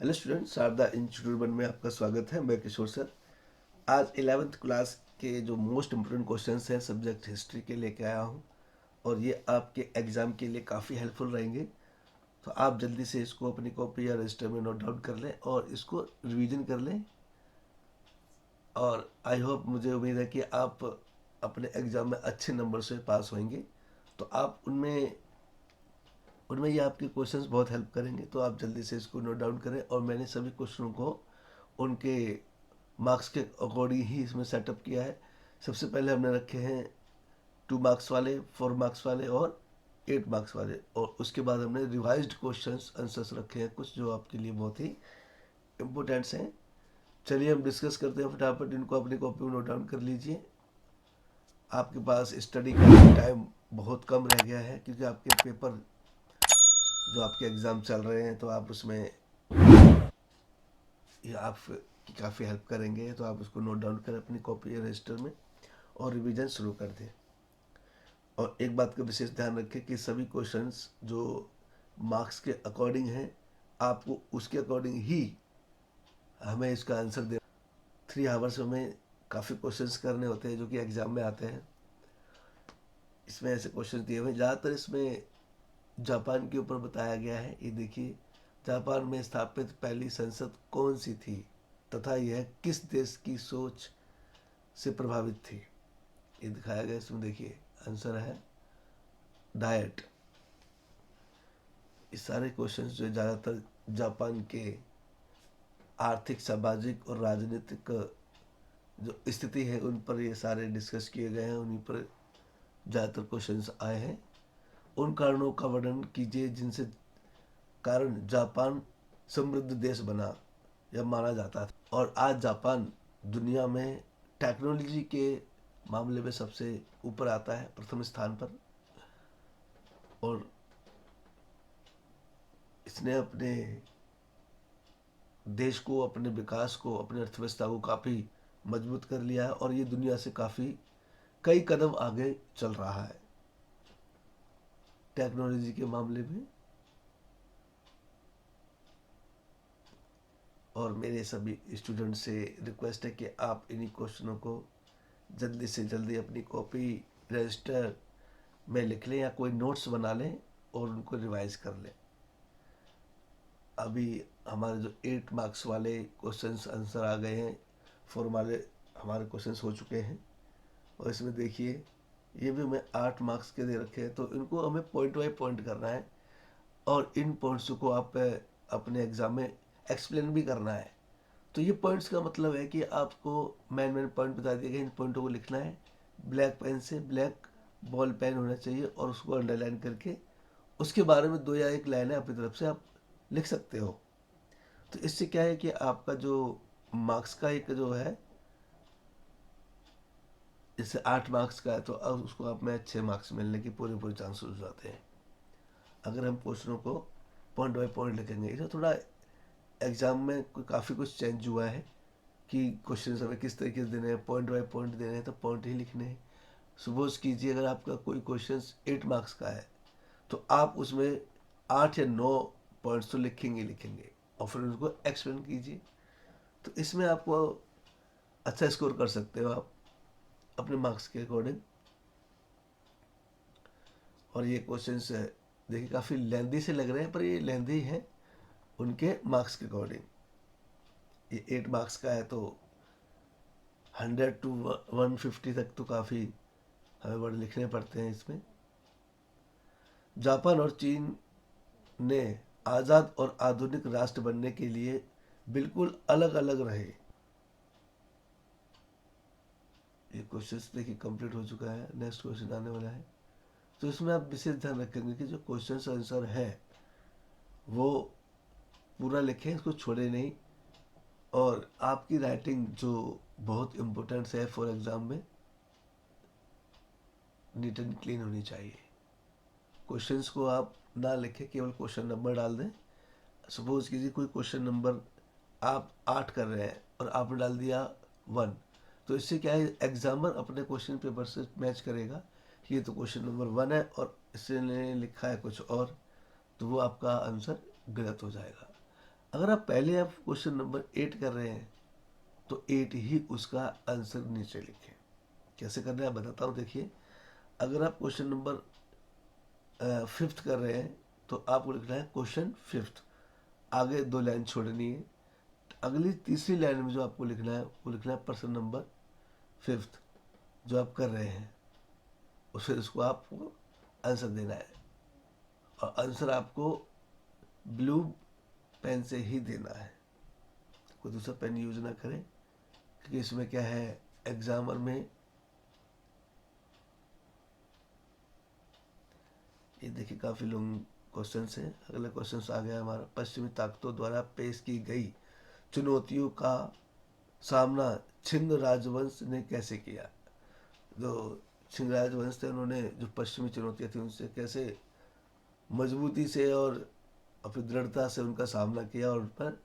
Hello student, Sharda institute one में आपका स्वागत है। मैं किशोर सर। आज 11th क्लास के जो मोस्ट इम्पोर्टेंट क्वेश्चंस हैं सब्जेक्ट हिस्ट्री के लेके आया हूँ और ये आपके एग्ज़ाम के लिए काफ़ी हेल्पफुल रहेंगे। तो आप जल्दी से इसको अपनी कॉपी या रजिस्टर में नोट डाउन कर लें और इसको रिवीजन कर लें। और आई होप, मुझे उम्मीद है कि आप अपने एग्ज़ाम में अच्छे नंबर से पास होंगे। तो आप उनमें उनमें ये आपके क्वेश्चंस बहुत हेल्प करेंगे। तो आप जल्दी से इसको नोट डाउन करें। और मैंने सभी क्वेश्चनों को उनके मार्क्स के अकॉर्डिंग ही इसमें सेटअप किया है। सबसे पहले हमने रखे हैं 2 मार्क्स वाले, 4 मार्क्स वाले और 8 मार्क्स वाले, और उसके बाद हमने रिवाइज्ड क्वेश्चंस आंसर्स रखे हैं कुछ जो आपके लिए बहुत ही इम्पोर्टेंट्स हैं। चलिए हम डिस्कस करते हैं फटाफट। इनको अपनी कॉपी में नोट डाउन कर लीजिए। आपके पास स्टडी का टाइम बहुत कम रह गया है क्योंकि आपके पेपर जो आपके एग्ज़ाम चल रहे हैं, तो आप उसमें ये आप की काफ़ी हेल्प करेंगे। तो आप उसको नोट डाउन करें अपनी कॉपी या रजिस्टर में और रिवीजन शुरू कर दें। और एक बात का विशेष ध्यान रखें कि सभी क्वेश्चंस जो मार्क्स के अकॉर्डिंग हैं, आपको उसके अकॉर्डिंग ही हमें इसका आंसर दे। 3 आवर्स में काफ़ी क्वेश्चंस करने होते हैं जो कि एग्ज़ाम में आते हैं। इसमें ऐसे क्वेश्चन दिए हुए, ज़्यादातर इसमें जापान के ऊपर बताया गया है। ये देखिए, जापान में स्थापित पहली संसद कौन सी थी तथा यह किस देश की सोच से प्रभावित थी, ये दिखाया गया। इसमें देखिए आंसर है डाइट। ये सारे क्वेश्चंस जो ज़्यादातर जापान के आर्थिक, सामाजिक और राजनीतिक जो स्थिति है उन पर ये सारे डिस्कस किए गए हैं। उन्हीं पर ज़्यादातर क्वेश्चंस आए हैं। उन कारणों का वर्णन कीजिए जिनसे कारण जापान समृद्ध देश बना या माना जाता था। और आज जापान दुनिया में टेक्नोलॉजी के मामले में सबसे ऊपर आता है, प्रथम स्थान पर। और इसने अपने देश को, अपने विकास को, अपनी अर्थव्यवस्था को काफ़ी मजबूत कर लिया है और ये दुनिया से काफ़ी कई कदम आगे चल रहा है टेक्नोलॉजी के मामले में। और मेरे सभी स्टूडेंट से रिक्वेस्ट है कि आप इन्हीं क्वेश्चनों को जल्दी से जल्दी अपनी कॉपी, रजिस्टर में लिख लें या कोई नोट्स बना लें और उनको रिवाइज कर लें। अभी हमारे जो 8 मार्क्स वाले क्वेश्चंस आंसर आ गए हैं, 4 वाले हमारे क्वेश्चंस हो चुके हैं। और इसमें देखिए, ये भी हमें 8 मार्क्स के दे रखे हैं, तो इनको हमें पॉइंट बाई पॉइंट करना है और इन पॉइंट्स को आप अपने एग्ज़ाम में एक्सप्लेन भी करना है। तो ये पॉइंट्स का मतलब है कि आपको मेन मेन पॉइंट बता दिए गए, इन पॉइंटों को लिखना है। ब्लैक पेन से, ब्लैक बॉल पेन होना चाहिए और उसको अंडरलाइन करके उसके बारे में 2 या 1 लाइनें अपनी तरफ से आप लिख सकते हो। तो इससे क्या है कि आपका जो मार्क्स का एक जो है, जैसे 8 मार्क्स का है तो अब उसको आप में 6 मार्क्स मिलने के पूरे पूरे चांसेस हो जाते हैं अगर हम क्वेश्चनों को पॉइंट बाई पॉइंट लिखेंगे। इसे थोड़ा एग्जाम में काफ़ी कुछ चेंज हुआ है कि क्वेश्चन हमें किस तरीके से देने हैं, पॉइंट बाई पॉइंट देने हैं तो पॉइंट ही लिखने हैं। सपोज कीजिए अगर आपका कोई क्वेश्चन 8 मार्क्स का है तो आप उसमें 8 या 9 पॉइंट्स तो लिखेंगे लिखेंगे और फिर उनको एक्सप्लेन कीजिए। तो इसमें आपको अच्छा स्कोर कर सकते हो आप अपने मार्क्स के अकॉर्डिंग। और ये क्वेश्चंस देखिए काफ़ी लेंदी से लग रहे हैं, पर ये लेंदी है उनके मार्क्स के अकॉर्डिंग। ये 8 मार्क्स का है तो 100 to 150 तक तो काफ़ी हमें वर्ड लिखने पड़ते हैं इसमें। जापान और चीन ने आज़ाद और आधुनिक राष्ट्र बनने के लिए बिल्कुल अलग अलग रहे। ये क्वेश्चन देखिए कंप्लीट हो चुका है, नेक्स्ट क्वेश्चन आने वाला है। तो इसमें आप विशेष ध्यान रखेंगे कि जो क्वेश्चन आंसर है वो पूरा लिखें, इसको छोड़े नहीं। और आपकी राइटिंग जो बहुत इम्पोर्टेंट है फॉर एग्ज़ाम में, नीट एंड क्लीन होनी चाहिए। क्वेश्चंस को आप ना लिखें, केवल क्वेश्चन नंबर डाल दें। सपोज कीजिए कोई क्वेश्चन नंबर आप 8 कर रहे हैं और आपने डाल दिया 1, तो इससे क्या है, एग्जामर अपने क्वेश्चन पेपर से मैच करेगा कि ये तो क्वेश्चन नंबर 1 है और इसने लिखा है कुछ और, तो वो आपका आंसर गलत हो जाएगा। अगर आप पहले आप क्वेश्चन नंबर 8 कर रहे हैं तो 8 ही उसका आंसर नीचे लिखें। कैसे करना है बताता हूँ। देखिए, अगर आप क्वेश्चन नंबर 5th कर रहे हैं तो आपको लिखना है क्वेश्चन 5th, आगे 2 लाइन छोड़नी है। अगली तीसरी लाइन में जो आपको लिखना है वो लिखना है प्रश्न नंबर 5th जो आप कर रहे हैं, और फिर उसको आपको आंसर देना है। और आंसर आपको ब्लू पेन से ही देना है, कोई दूसरा पेन यूज ना करें, क्योंकि इसमें क्या है, एग्जामर में ये देखिए काफ़ी लॉन्ग क्वेश्चन है। अगला क्वेश्चन आ गया हमारा, पश्चिमी ताकतों द्वारा पेश की गई चुनौतियों का सामना छिंद राजवंश ने कैसे किया। जो छिंद राजवंश थे उन्होंने जो पश्चिमी चुनौतियाँ थी उनसे कैसे मजबूती से और अपनी दृढ़ता से उनका सामना किया और उन पर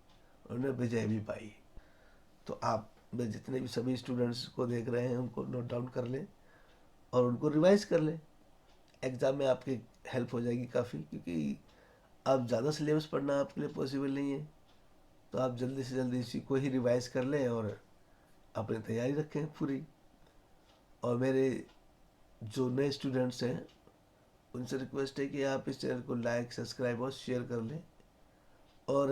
उन्होंने विजय भी पाई। तो आप मैं जितने भी सभी स्टूडेंट्स को देख रहे हैं उनको नोट डाउन कर लें और उनको रिवाइज कर लें। एग्ज़ाम में आपकी हेल्प हो जाएगी काफ़ी, क्योंकि आप ज़्यादा सिलेबस पढ़ना आपके लिए पॉसिबल नहीं है। तो आप जल्दी से जल्दी इसी को ही रिवाइज कर लें और अपनी तैयारी रखें पूरी। और मेरे जो नए स्टूडेंट्स हैं उनसे रिक्वेस्ट है कि आप इस चैनल को लाइक, सब्सक्राइब और शेयर कर लें और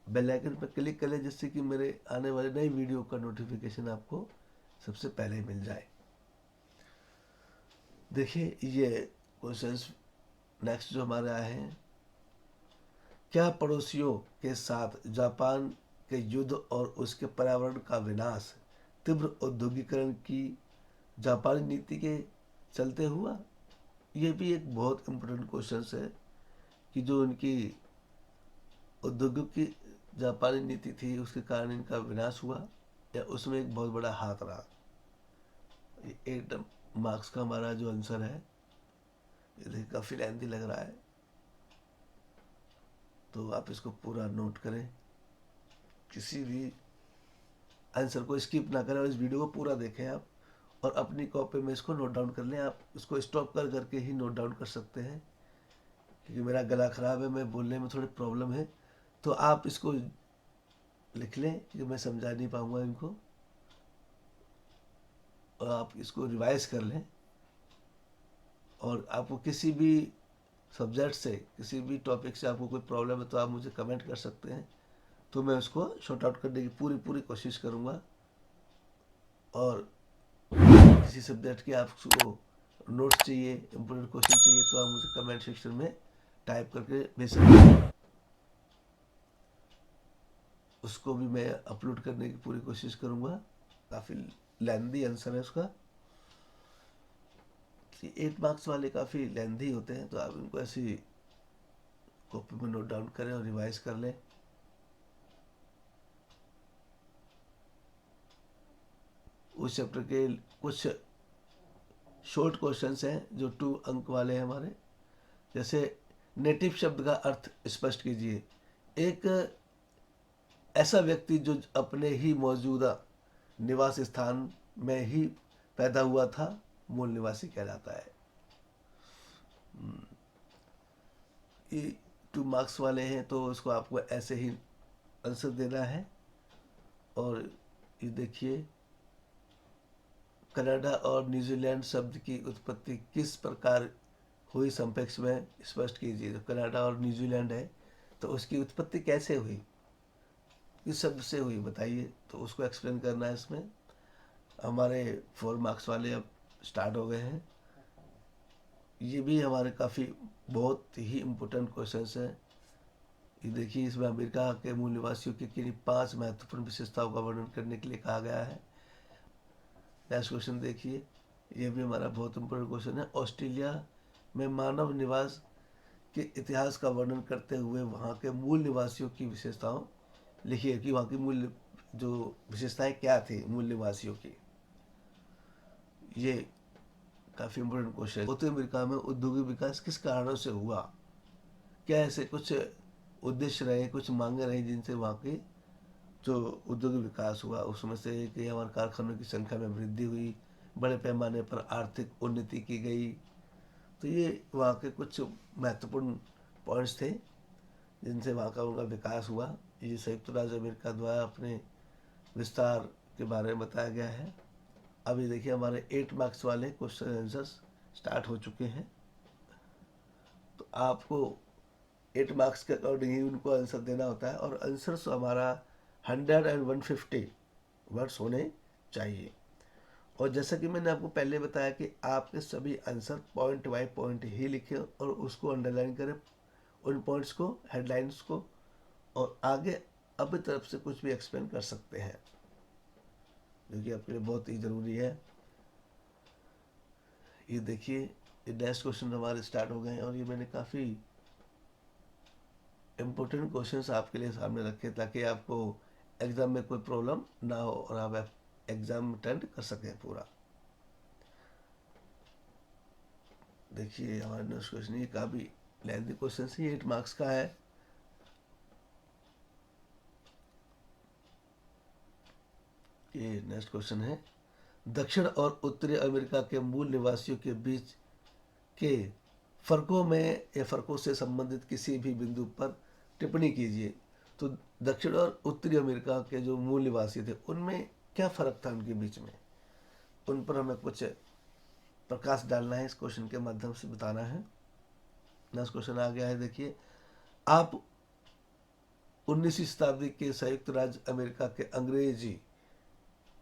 बेल आइकन पर क्लिक कर लें, जिससे कि मेरे आने वाले नई वीडियो का नोटिफिकेशन आपको सबसे पहले मिल जाए। देखिए ये क्वेश्चंस नेक्स्ट जो हमारे आए हैं, क्या पड़ोसियों के साथ जापान के युद्ध और उसके पर्यावरण का विनाश तीव्र औद्योगिकरण की जापानी नीति के चलते हुआ। ये भी एक बहुत इम्पोर्टेंट क्वेश्चन है कि जो उनकी औद्योगिक की जापानी नीति थी उसके कारण इनका विनाश हुआ या उसमें एक बहुत बड़ा हाथ रहा। ये 8 मार्क्स का हमारा जो आंसर है, ये देखिए काफ़ी लेंथी लग रहा है, तो आप इसको पूरा नोट करें, किसी भी आंसर को स्किप ना करें और इस वीडियो को पूरा देखें आप, और अपनी कॉपी में इसको नोट डाउन कर लें। आप इसको स्टॉप कर करके ही नोट डाउन कर सकते हैं, क्योंकि मेरा गला ख़राब है, मैं बोलने में थोड़ी प्रॉब्लम है, तो आप इसको लिख लें क्योंकि मैं समझा नहीं पाऊँगा इनको, और आप इसको रिवाइज कर लें। और आपको किसी भी सब्जेक्ट से, किसी भी टॉपिक से आपको कोई प्रॉब्लम है तो आप मुझे कमेंट कर सकते हैं, तो मैं उसको शॉर्ट आउट करने की पूरी पूरी कोशिश करूँगा। और किसी सब्जेक्ट के आपको नोट्स चाहिए, इम्पोर्टेंट क्वेश्चन चाहिए, तो आप मुझे कमेंट सेक्शन में टाइप करके भेज सकते हैं, उसको भी मैं अपलोड करने की पूरी कोशिश करूँगा। काफ़ी लेंदी आंसर है उसका, 8 मार्क्स वाले काफ़ी लेंदी होते हैं, तो आप इनको ऐसी कॉपी में नोट डाउन करें और रिवाइज कर लें। उस चैप्टर के कुछ शॉर्ट क्वेश्चंस हैं जो 2 अंक वाले हैं हमारे, जैसे नेटिव शब्द का अर्थ स्पष्ट कीजिए। एक ऐसा व्यक्ति जो अपने ही मौजूदा निवास स्थान में ही पैदा हुआ था मूल निवासी कहलाता है। ये 2 मार्क्स वाले हैं, तो उसको आपको ऐसे ही आंसर देना है। और ये देखिए, कनाडा और न्यूजीलैंड शब्द की उत्पत्ति किस प्रकार हुई संपेक्ष में स्पष्ट कीजिए। तो कनाडा और न्यूजीलैंड है, तो उसकी उत्पत्ति कैसे हुई, किस शब्द से हुई बताइए, तो उसको एक्सप्लेन करना है इसमें। हमारे 4 मार्क्स वाले अब स्टार्ट हो गए हैं। ये भी हमारे काफ़ी बहुत ही इम्पोर्टेंट क्वेश्चंस हैं। ये देखिए, इसमें अमेरिका के मूल निवासियों की किन्हीं 5 महत्वपूर्ण विशेषताओं का वर्णन करने के लिए कहा गया है। नेक्स्ट क्वेश्चन देखिए, ये भी हमारा बहुत इम्पोर्टेंट क्वेश्चन है। ऑस्ट्रेलिया में मानव निवास के इतिहास का वर्णन करते हुए वहाँ के मूल निवासियों की विशेषताओं लिखिए कि वहाँ की मूल जो विशेषताएं क्या थी मूल निवासियों की। ये काफ़ी इम्पोर्टेंट क्वेश्चन है। उत्तरी अमेरिका में औद्योगिक विकास किस कारणों से हुआ, क्या ऐसे कुछ उद्देश्य रहे, कुछ मांगे रही जिनसे वहाँ की जो औद्योगिक विकास हुआ, उसमें से कि हमारे कारखानों की संख्या में वृद्धि हुई, बड़े पैमाने पर आर्थिक उन्नति की गई। तो ये वहाँ के कुछ महत्वपूर्ण पॉइंट्स थे जिनसे वहाँ का उनका विकास हुआ। ये संयुक्त राज्य अमेरिका द्वारा अपने विस्तार के बारे में बताया गया है। अभी देखिए हमारे 8 मार्क्स वाले क्वेश्चन आंसर्स स्टार्ट हो चुके हैं। तो आपको 8 मार्क्स के अकॉर्डिंग ही उनको आंसर देना होता है और आंसर्स हमारा 100 and 150 वर्ड्स होने चाहिए। और जैसा कि मैंने आपको पहले बताया कि आपके सभी आंसर पॉइंट बाय पॉइंट ही लिखें और उसको अंडरलाइन करें, उन पॉइंट्स को, हेडलाइंस को, और आगे अपनी तरफ से कुछ भी एक्सप्लेन कर सकते हैं, जो कि आपके लिए बहुत ही ज़रूरी है। ये देखिए, ये नेक्स्ट क्वेश्चन हमारे स्टार्ट हो गए हैं और ये मैंने काफ़ी इम्पोर्टेंट क्वेश्चंस आपके लिए सामने रखे ताकि आपको एग्ज़ाम में कोई प्रॉब्लम ना हो और आप एग्ज़ाम अटेंड कर सकें पूरा। देखिए हमारा नेक्स्ट क्वेश्चन, ये काफ़ी लेंथी क्वेश्चन है, 8 मार्क्स का है। ये नेक्स्ट क्वेश्चन है, दक्षिण और उत्तरी अमेरिका के मूल निवासियों के बीच के फ़र्कों में या फ़र्कों से संबंधित किसी भी बिंदु पर टिप्पणी कीजिए। तो दक्षिण और उत्तरी अमेरिका के जो मूल निवासी थे उनमें क्या फ़र्क था उनके बीच में, उन पर हमें कुछ प्रकाश डालना है, इस क्वेश्चन के माध्यम से बताना है। नेक्स्ट क्वेश्चन आ गया है, देखिए, आप 19वीं शताब्दी के संयुक्त राज्य अमेरिका के अंग्रेजी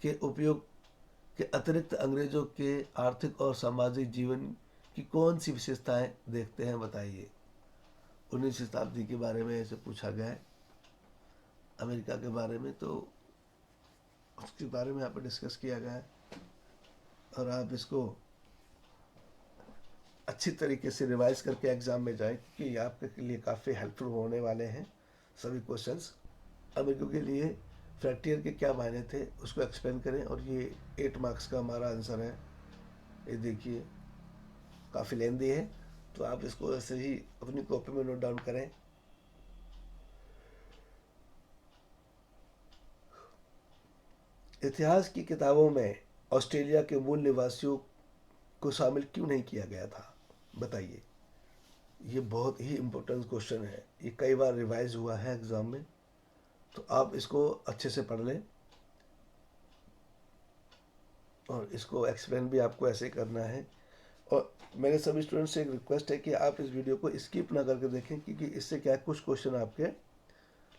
के उपयोग के अतिरिक्त अंग्रेजों के आर्थिक और सामाजिक जीवन की कौन सी विशेषताएं देखते हैं, बताइए। 19वीं शताब्दी के बारे में ऐसे पूछा गया है अमेरिका के बारे में, तो उसके बारे में यहाँ पर डिस्कस किया गया है और आप इसको अच्छी तरीके से रिवाइज करके एग्ज़ाम में जाएं क्योंकि आपके लिए काफ़ी हेल्पफुल होने वाले हैं सभी क्वेश्चंस। अमेरिका के लिए फ्रंटियर के क्या मायने थे उसको एक्सप्लेन करें और ये 8 मार्क्स का हमारा आंसर है। ये देखिए काफ़ी लेंदी है, तो आप इसको ऐसे ही अपनी कॉपी में नोट डाउन करें। इतिहास की किताबों में ऑस्ट्रेलिया के मूल निवासियों को शामिल क्यों नहीं किया गया था, बताइए। ये बहुत ही इम्पोर्टेंट क्वेश्चन है, ये कई बार रिवाइज हुआ है एग्ज़ाम में, तो आप इसको अच्छे से पढ़ लें और इसको एक्सप्लेन भी आपको ऐसे करना है। और मेरे सभी स्टूडेंट्स से एक रिक्वेस्ट है कि आप इस वीडियो को स्किप ना करके देखें क्योंकि इससे क्या है, कुछ क्वेश्चन आपके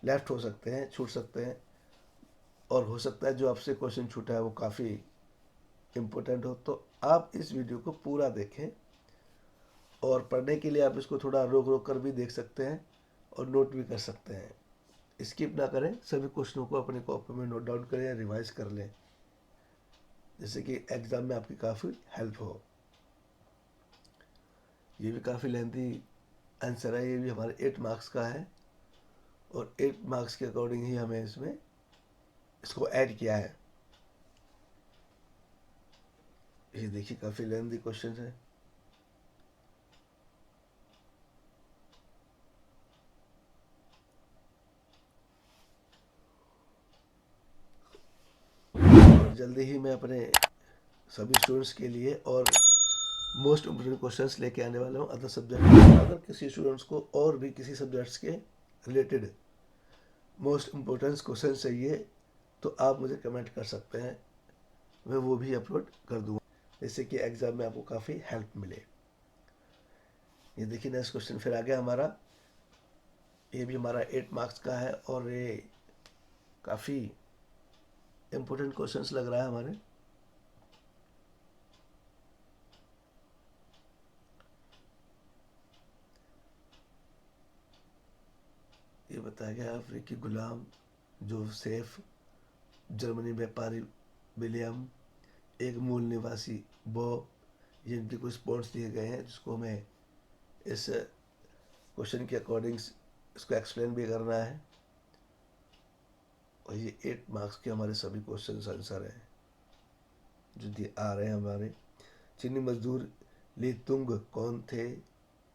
लेफ्ट हो सकते हैं, छूट सकते हैं, और हो सकता है जो आपसे क्वेश्चन छूटा है वो काफ़ी इम्पोर्टेंट हो। तो आप इस वीडियो को पूरा देखें और पढ़ने के लिए आप इसको थोड़ा रोक रोक कर भी देख सकते हैं और नोट भी कर सकते हैं। स्किप ना करें, सभी क्वेश्चनों को अपने कॉपी में नोट डाउन करें या रिवाइज कर लें, जिससे कि एग्ज़ाम में आपकी काफ़ी हेल्प हो। ये भी काफ़ी लेंथी आंसर है, ये भी हमारे 8 मार्क्स का है और 8 मार्क्स के अकॉर्डिंग ही हमें इसमें इसको ऐड किया है। ये देखिए काफ़ी लेंथी क्वेश्चन है। और जल्दी ही मैं अपने सभी स्टूडेंट्स के लिए और मोस्ट इम्पोर्टेंट क्वेश्चंस लेके आने वाला हूँ अदर सब्जेक्ट। अगर किसी स्टूडेंट्स को और भी किसी सब्जेक्ट्स के रिलेटेड मोस्ट इम्पोर्टेंट क्वेश्चन चाहिए तो आप मुझे कमेंट कर सकते हैं, मैं वो भी अपलोड कर दूँगा, जिससे कि एग्ज़ाम में आपको काफ़ी हेल्प मिले। ये देखिए नेक्स्ट क्वेश्चन फिर आ गया हमारा, ये भी हमारा 8 मार्क्स का है और ये काफ़ी इम्पोर्टेंट क्वेश्चंस लग रहा है हमारे। ये बताया गया अफ्रीकी गुलाम जोसेफ, जर्मनी व्यापारी विलियम, एक मूल निवासी बॉब, ये इनके कुछ पॉइंट्स दिए गए हैं जिसको हमें इस क्वेश्चन के अकॉर्डिंग इसको एक्सप्लेन भी करना है। और ये 8 मार्क्स के हमारे सभी क्वेश्चन आंसर हैं जो दिए आ रहे हैं हमारे। चीनी मजदूर ली तुंग कौन थे,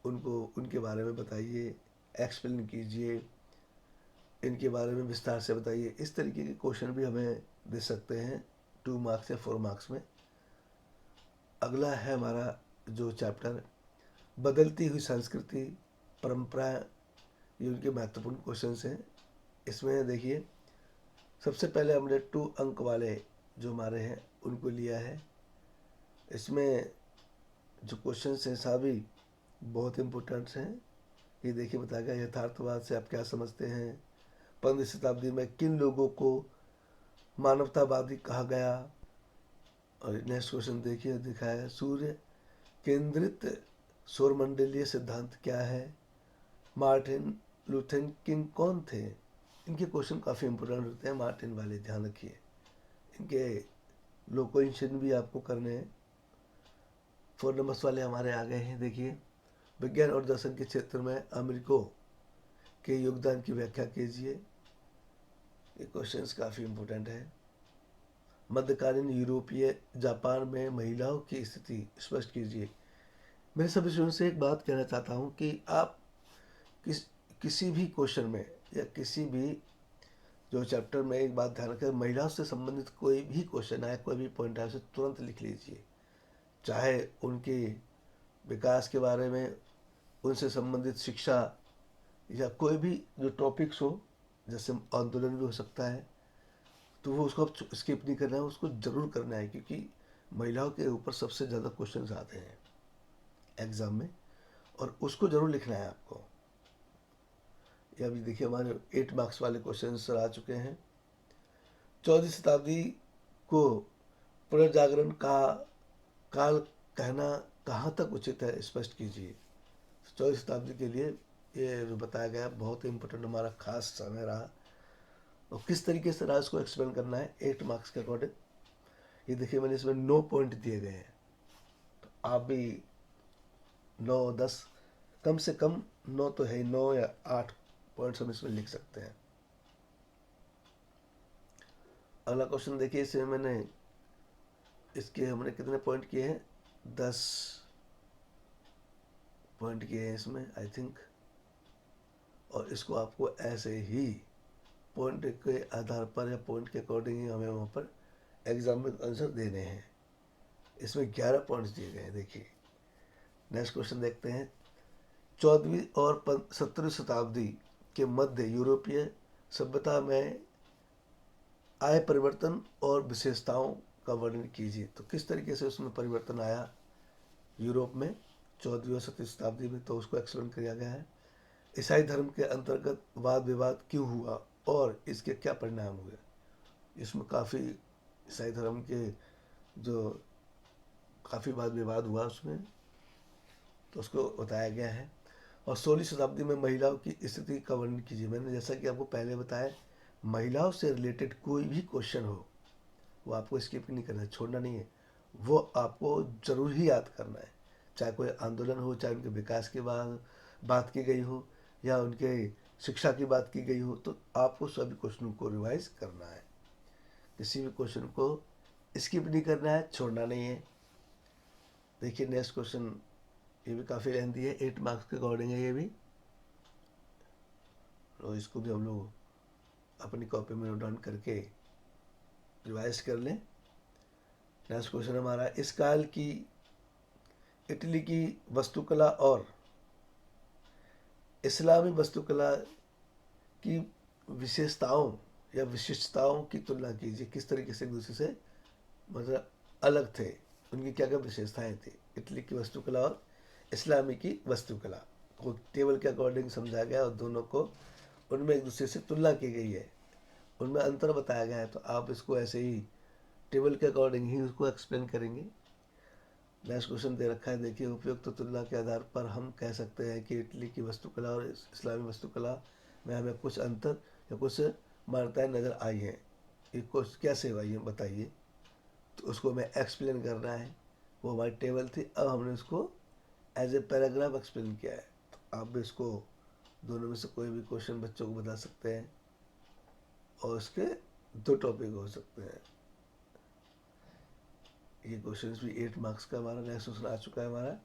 उनको उनके बारे में बताइए, एक्सप्लेन कीजिए, इनके बारे में विस्तार से बताइए। इस तरीके के क्वेश्चन भी हमें दे सकते हैं 2 मार्क्स या 4 मार्क्स में। अगला है हमारा जो चैप्टर, बदलती हुई संस्कृति परंपरा, ये उनके महत्वपूर्ण क्वेश्चंस हैं इसमें देखिए सबसे पहले हमने 2 अंक वाले जो हमारे हैं उनको लिया है। इसमें जो क्वेश्चन हैं सभी बहुत इम्पोर्टेंट हैं। ये देखिए बताएगा यथार्थवाद से आप क्या समझते हैं, 15वीं शताब्दी में किन लोगों को मानवतावादी कहा गया। और नेक्स्ट क्वेश्चन देखिए दिखाया है सूर्य केंद्रित सौरमंडलीय सिद्धांत क्या है, मार्टिन लूथर किंग कौन थे। इनके क्वेश्चन काफ़ी इंपॉर्टेंट होते हैं, मार्टिन वाले ध्यान रखिए। इनके लोकोइंशन भी आपको करने हैं। 4 नंबर्स वाले हमारे आ गए हैं। देखिए विज्ञान और दर्शन के क्षेत्र में अमेरिको के योगदान की व्याख्या कीजिए। ये क्वेश्चंस काफ़ी इंपॉर्टेंट है। मध्यकालीन यूरोपीय जापान में महिलाओं की स्थिति स्पष्ट कीजिए। मैं सभी स्टूडेंट से एक बात कहना चाहता हूँ कि आप किसी भी क्वेश्चन में या किसी भी जो चैप्टर में एक बात ध्यान रखें, महिलाओं से संबंधित कोई भी क्वेश्चन आए, कोई भी पॉइंट आए, उसे तुरंत लिख लीजिए। चाहे उनके विकास के बारे में, उनसे संबंधित शिक्षा या कोई भी जो टॉपिक्स हो, जैसे आंदोलन भी हो सकता है, तो वो उसको आप स्किप नहीं करना है, उसको ज़रूर करना है, क्योंकि महिलाओं के ऊपर सबसे ज़्यादा क्वेश्चंस आते हैं एग्ज़ाम में, और उसको ज़रूर लिखना है आपको। ये अभी देखिए हमारे 8 मार्क्स वाले क्वेश्चन आ चुके हैं। 14वीं शताब्दी को पुनर्जागरण का काल कहना कहाँ तक उचित है, स्पष्ट कीजिए। 14वीं शताब्दी के लिए ये जो बताया गया बहुत ही इम्पोर्टेंट हमारा खास समय रहा, और किस तरीके से रहा इसको एक्सप्लेन करना है 8 मार्क्स के अकॉर्डिंग। ये देखिए मैंने इसमें 9 पॉइंट दिए गए हैं, तो आप भी 9-10 कम से कम 9 तो है, 9 या 8 पॉइंट्स हम इसमें लिख सकते हैं। अगला क्वेश्चन देखिए, इसमें मैंने इसके हमने कितने पॉइंट किए हैं, 10 पॉइंट किए हैं इसमें आई थिंक, और इसको आपको ऐसे ही पॉइंट के आधार पर या पॉइंट के अकॉर्डिंग ही हमें वहाँ पर एग्जाम में आंसर देने हैं। इसमें 11 पॉइंट्स दिए गए हैं। देखिए नेक्स्ट क्वेश्चन देखते हैं। 14वीं और 17वीं शताब्दी के मध्य यूरोपीय सभ्यता में आए परिवर्तन और विशेषताओं का वर्णन कीजिए। तो किस तरीके से उसमें परिवर्तन आया यूरोप में 14वीं और 17वीं शताब्दी में, तो उसको एक्सप्लेन किया गया है। ईसाई धर्म के अंतर्गत वाद विवाद क्यों हुआ और इसके क्या परिणाम हुए। इसमें काफ़ी ईसाई धर्म के जो काफ़ी वाद विवाद हुआ उसमें, तो उसको बताया गया है। और 16वीं शताब्दी में महिलाओं की स्थिति का वर्णन कीजिए। मैंने जैसा कि आपको पहले बताया, महिलाओं से रिलेटेड कोई भी क्वेश्चन हो वो आपको स्किप नहीं करना है, छोड़ना नहीं है, वो आपको ज़रूर ही याद करना है। चाहे कोई आंदोलन हो, चाहे उनके विकास के बाद बात की गई हो या उनके शिक्षा की बात की गई हो, तो आपको सभी क्वेश्चनों को रिवाइज करना है। किसी भी क्वेश्चन को स्किप नहीं करना है, छोड़ना नहीं है। देखिए नेक्स्ट क्वेश्चन, ये भी काफ़ी लेंथी है, 8 मार्क्स के अकॉर्डिंग है ये भी, तो इसको भी हम लोग अपनी कॉपी में नोट डाउन करके रिवाइज कर लें। नेक्स्ट क्वेश्चन हमारा, इस काल की इटली की वास्तुकला और इस्लामी वास्तुकला की विशेषताओं या विशिष्टताओं की तुलना कीजिए। किस तरीके से एक दूसरे से मतलब अलग थे, उनकी क्या क्या विशेषताएं थी। इटली की वास्तुकला और इस्लामी की वास्तुकला को टेबल के अकॉर्डिंग समझा गया, और दोनों को उनमें एक दूसरे से तुलना की गई है, उनमें अंतर बताया गया है। तो आप इसको ऐसे ही टेबल के अकॉर्डिंग ही उसको एक्सप्लेन करेंगे। नेक्स्ट क्वेश्चन दे रखा है, देखिए उपयुक्त तुलना के आधार पर हम कह सकते हैं कि इटली की वास्तुकला और इस्लामी वास्तुकला में हमें कुछ अंतर या कुछ मान्यताएं नज़र आई हैं। ये कुछ कैसे हुआ ये बताइए। तो उसको हमें एक्सप्लेन करना है। वो हमारी टेबल थी, अब हमने उसको एज ए पैराग्राफ एक्सप्लेन किया है। तो आप भी इसको दोनों में से कोई भी क्वेश्चन बच्चों को बता सकते हैं, और उसके 2 टॉपिक हो सकते हैं। ये क्वेश्चन भी 8 मार्क्स का हमारा नेक्स्ट क्वेश्चन आ चुका है हमारा।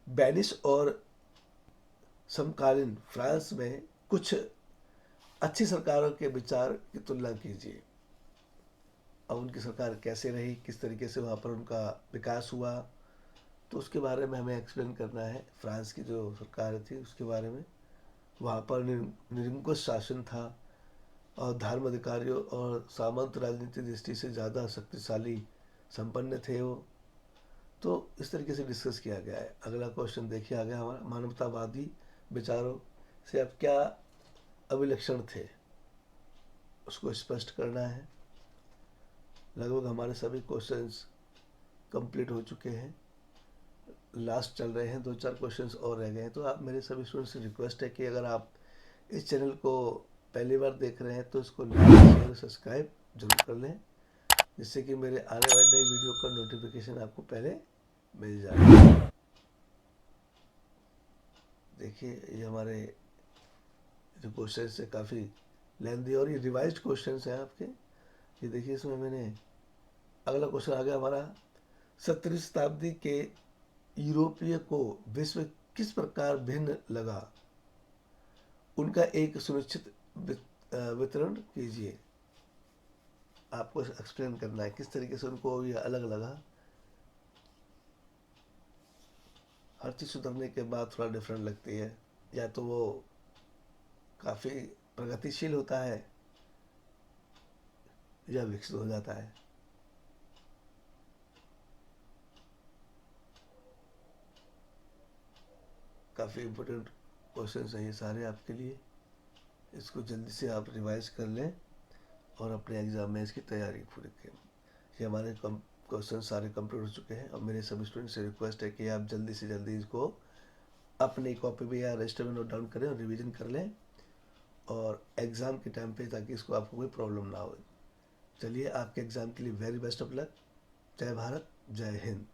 वेनिस और समकालीन फ्रांस में कुछ अच्छी सरकारों के विचार की तुलना कीजिए। अब उनकी सरकार कैसे रही, किस तरीके से वहाँ पर उनका विकास हुआ, तो उसके बारे में हमें एक्सप्लेन करना है। फ्रांस की जो सरकार थी उसके बारे में, वहाँ पर निरंकुश शासन था और धर्म अधिकारियों और सामंत राजनीति दृष्टि से ज़्यादा शक्तिशाली संपन्न थे वो। तो इस तरीके से डिस्कस किया गया है। अगला क्वेश्चन देखिए, आ गया हमारा, मानवतावादी विचारों से अब क्या अभिलक्षण थे, उसको स्पष्ट करना है। लगभग हमारे सभी क्वेश्चंस कंप्लीट हो चुके हैं, लास्ट चल रहे हैं, 2-4 क्वेश्चंस और रह गए हैं। तो आप मेरे सभी स्टूडेंट्स से रिक्वेस्ट है कि अगर आप इस चैनल को पहली बार देख रहे हैं तो इसको लाइक शेयर सब्सक्राइब जरूर कर लें, जिससे कि मेरे आने वाले नई वीडियो का नोटिफिकेशन आपको पहले मिल जाए। देखिए ये हमारे जो क्वेश्चन है काफ़ी लेंदी और ये रिवाइज्ड क्वेश्चन हैं आपके। ये देखिए इसमें मैंने, अगला क्वेश्चन आ गया हमारा, 17वीं शताब्दी के यूरोपीय को विश्व किस प्रकार भिन्न लगा, उनका एक सुनिश्चित वितरण कीजिए। आपको एक्सप्लेन करना है किस तरीके से उनको ये अलग लगा। हर चीज़ सुधरने के बाद थोड़ा डिफरेंट लगती है, या तो वो काफ़ी प्रगतिशील होता है या विकसित हो जाता है। काफ़ी इम्पोर्टेंट क्वेश्चन हैं ये सारे आपके लिए। इसको जल्दी से आप रिवाइज कर लें और अपने एग्ज़ाम में इसकी तैयारी पूरी करें। ये हमारे क्वेश्चन सारे कंप्लीट हो चुके हैं। और मेरे सभी स्टूडेंट से रिक्वेस्ट है कि आप जल्दी से जल्दी इसको अपनी कॉपी में या रजिस्टर में नोट डाउन करें और रिवीजन कर लें, और एग्ज़ाम के टाइम पे, ताकि इसको आपको कोई प्रॉब्लम ना हो। चलिए, आपके एग्ज़ाम के लिए वेरी बेस्ट ऑफ लक। जय भारत, जय हिंद।